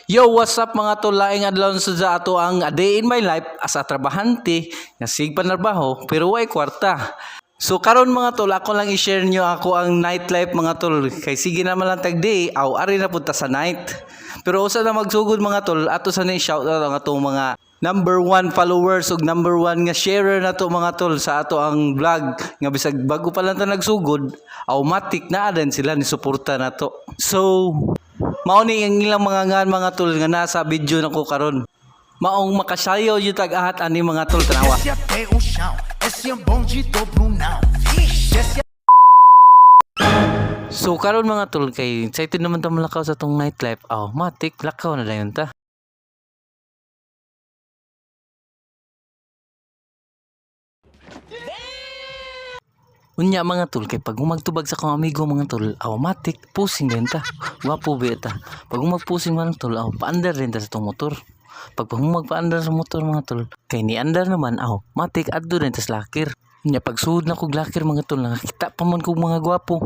Yo, what's up mga tol? Laing adlaw sa ato ang a day in my life as a trabahante nga sig panarbaho pero way kwarta. So karon mga tol, ako lang i-share nyo ako ang nightlife mga tol. Kay sige naman lang tag day, aw ari na punta sa night. Pero usa na magsugod mga tol, ato sa ni shout out ang atong mga number 1 followers ug number 1 nga sharer na to mga tol sa ato ang vlog nga bisag bago pa lang ta nagsugod, automatic na din sila ni suporta na to. So mao ni ang ilang mga ngan mga tol nga nasa video nako karon. Maong makasayo yung tag-ahat ani mga tol tanawa. So karon mga tol kay excited naman ta malakaw sa tong nightlife. Matik lakaw na dayon ta. Unya mga tol kay pag magtubag sa kong amigo mga tol, automatic pusing din ta. Wapo beta. Pag magpusing mga tol, paandar din ta sa tong motor. Pag magpaandar sa motor mga tol, kay ni andar naman, matik adto din ta sa lakir. Unya pag suod na kog lakir mga tol, nakakita pa man kog mga gwapo.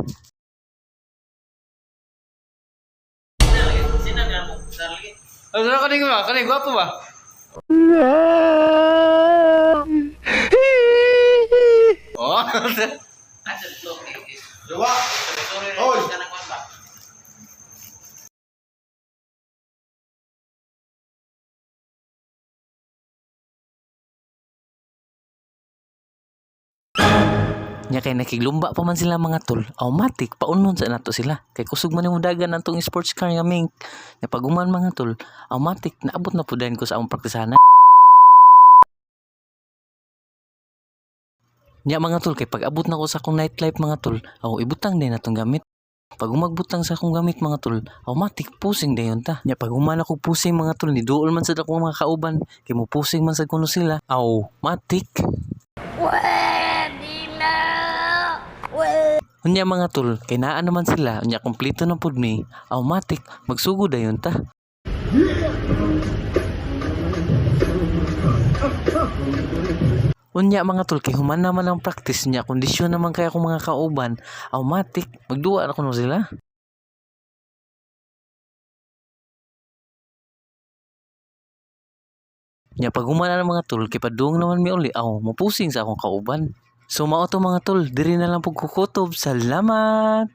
Ano kaning ba? Kaning gwapo ba? Oh. Dua. Hoy. Nya kay nakiglumba pa man sila mga tol, automatic paunon sa nato sila. Kay kusog man yung dagan antong sports car nga mink. Nya pag uman mga tol, automatic naabot na pud ko sa among praktisanan. Nya mga tol kay pag abot na ko sa akong nightlife mga tol, ibutang din natong gamit. Pag umagbutang sa akong gamit mga tol, automatic pusing dayon ta. Nya pag human ako pusing mga tol, ni duol man sa akong mga kauban, kay mo pusing man sa kuno sila. Automatic. Unya mga tol, kay naa naman sila, unya kompleto na pud mi, automatic magsugod dayon ta. Unya mga tol, kay human naman ang practice niya, kondisyon naman kaya akong mga kauban, automatic magduwa na kuno sila. Nya pag human na mga tol, kay padung naman mi uli, mapusing sa akong kauban. So mao to mga tol, diri na lang pug kukutob. Salamat.